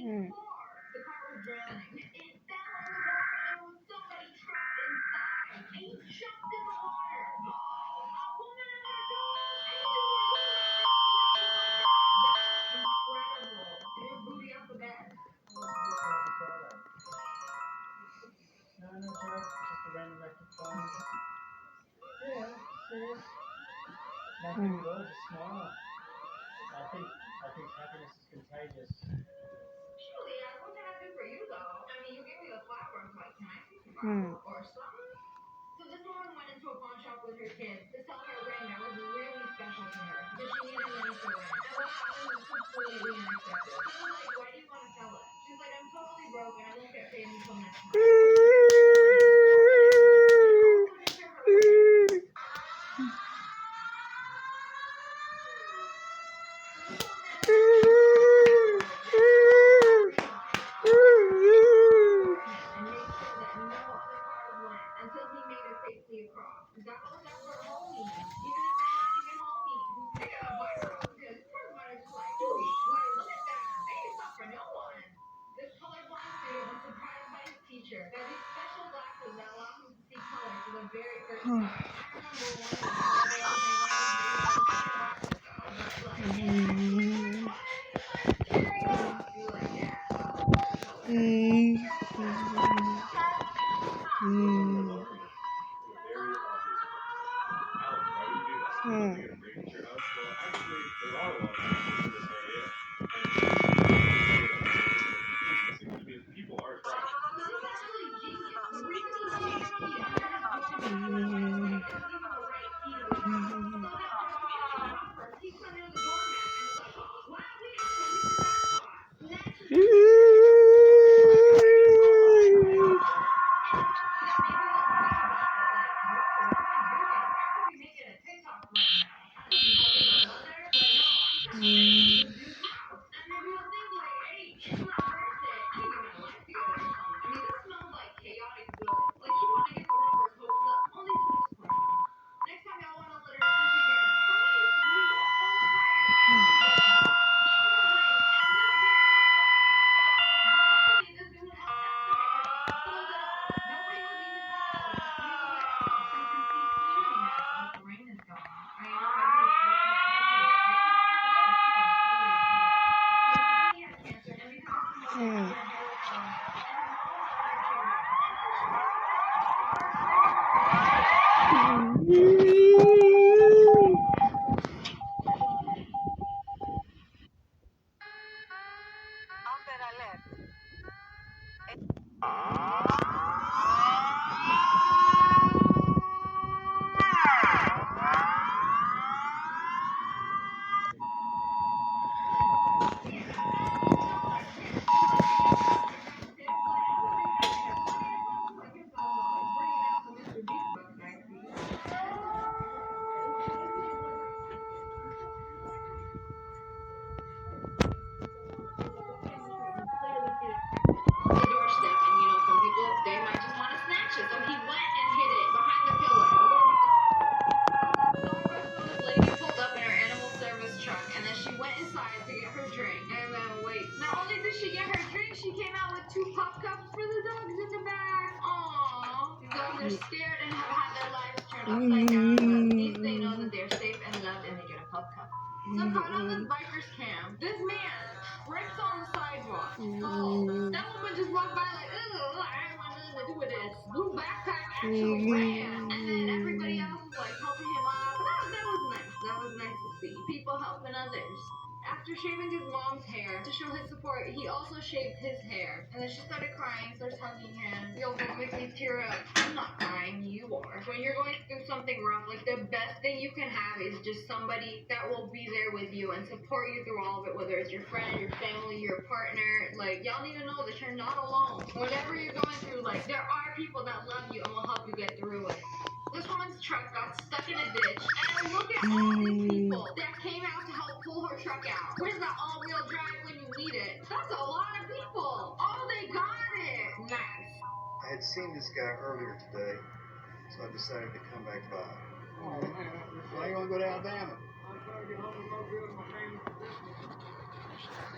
Mm. Mm.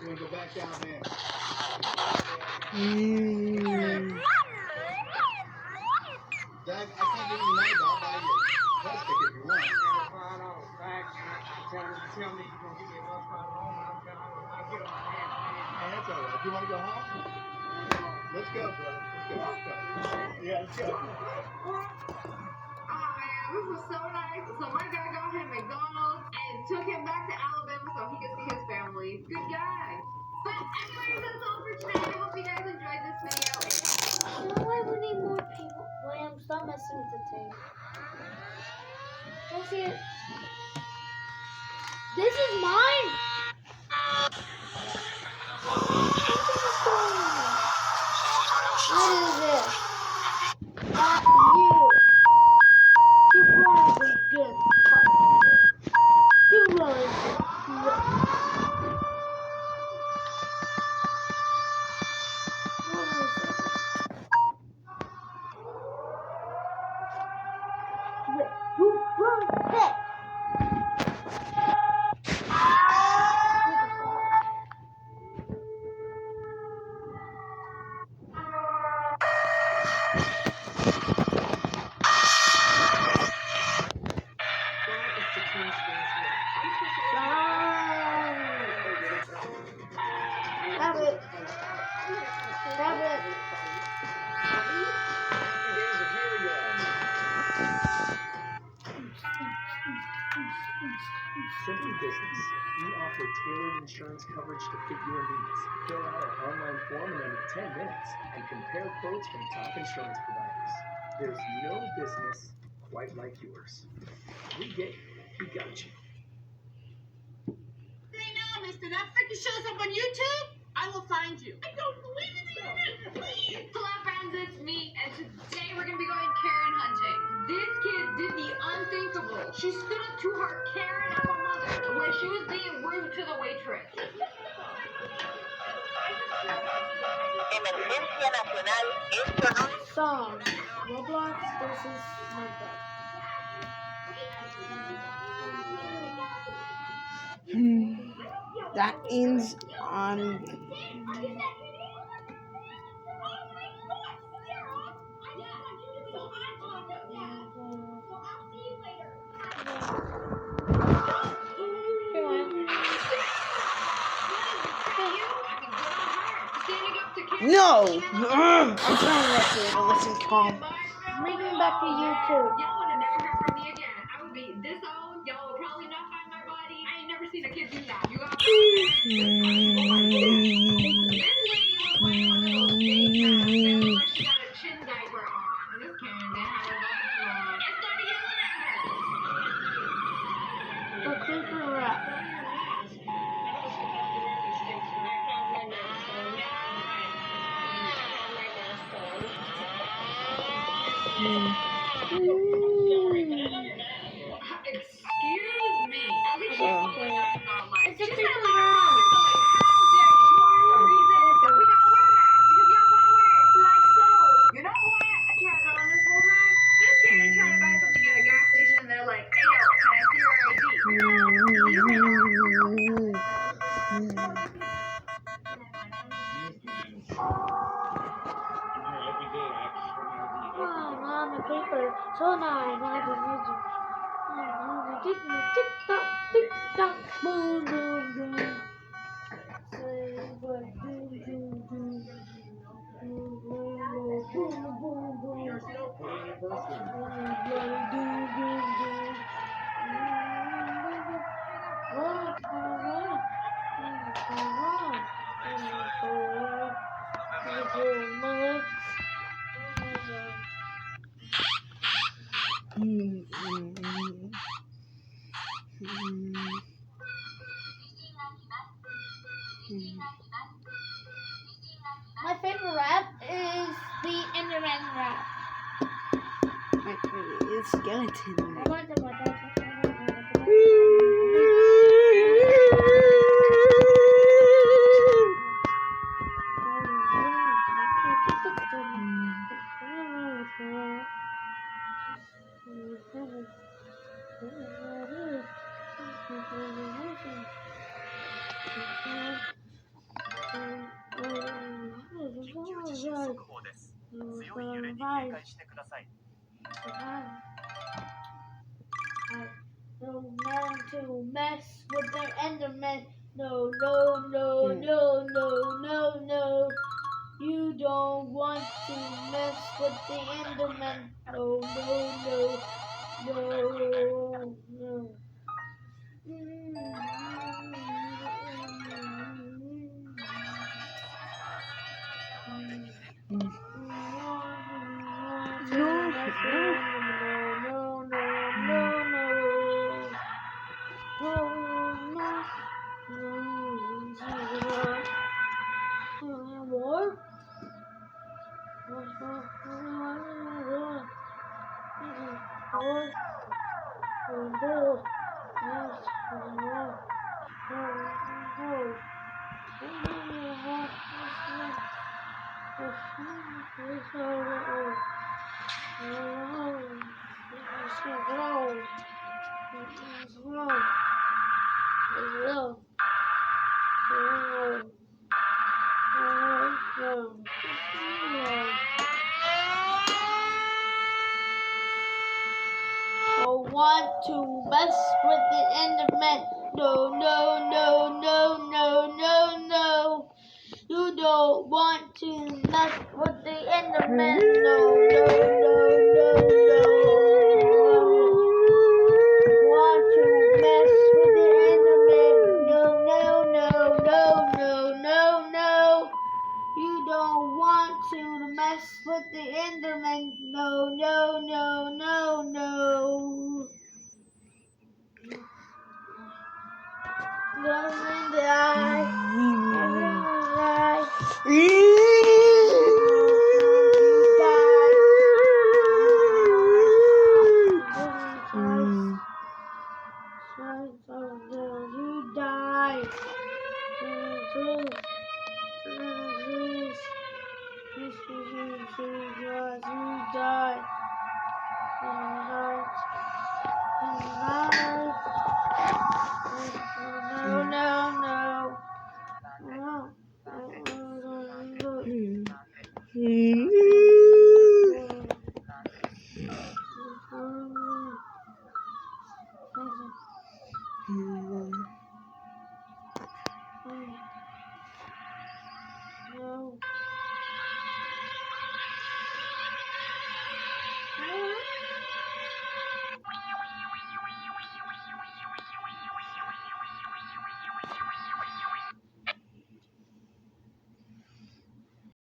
You want to go back down there? Dad, I can't give you money, but I'll buy you a bus ticket if you want. Tell me you're going to give me a bus ride home, and I'll get on my hands. Hey, that's all right. You want to go home? Let's go, brother. Let's go. Yeah, let's go. Oh man, this was so nice. So my guy got him McDonald's and took him back to Alabama so he could see his family. Good guy. But anyways, that's all for today. I hope you guys enjoyed this video. You know why we need more people? William, stop messing with the tape. Don't see it. This is mine. What is it? You. You probably good. You really good. What is it? Who was it? Rabbit. Rabbit. Simply Business. We offer tailored insurance coverage to fit your needs. Fill out our online form in under 10 minutes and compare quotes from top insurance providers. There's no business quite like yours. We get you. We got you. Hey now, mister, that freaking shows up on YouTube? I will find you. I don't believe in the internet. Hello friends, it's me, and today we're going to be going Karen hunting. This kid did the unthinkable. She stood up to her Karen of a mother when she was being rude to the waitress. Emergencia nacional, esto no es... Song. Roblox versus Minecraft. That ends on. No! I'm trying to listen calm. Bringing back to YouTube. Y'all would have never heard from me again. I would be this old. Y'all would probably not find my body. I ain't never seen a kid do that. You got she got a chin diaper on. This Karen didn't have a diaper on. It's starting to get The creeper rap. Excuse me. At least she's calling us not like. It's a She creeper said like, rap. how dare you? The reason that we gotta wear masks because y'all wanna wear it. Like so. You know what? I can't go on this whole ride. This kid ain't trying to buy something at a gas station and they're like, hey yo, can I see your On the paper, so nice. I can music. Tick tock, tick tock, boom, boom, boom. Say what do do do. Boom, boom, boom, boom, boom. My favorite rap is the Enderman rap. My favorite is skeleton. No man to mess with the Enderman. No, no, no, no, no, no, no. You don't want to mess with the Enderman. No, no, no, no, no. Want to mess with the Enderman? No, no, no, no, no, no, no. You don't want to mess with the Enderman? No, no, no, no, no. Want to mess with the Enderman? No, no, no, no, no, no, no. You don't want to mess with the Enderman? No, no, no, no, no. Everyone die. Everyone die. You die. No, no, no.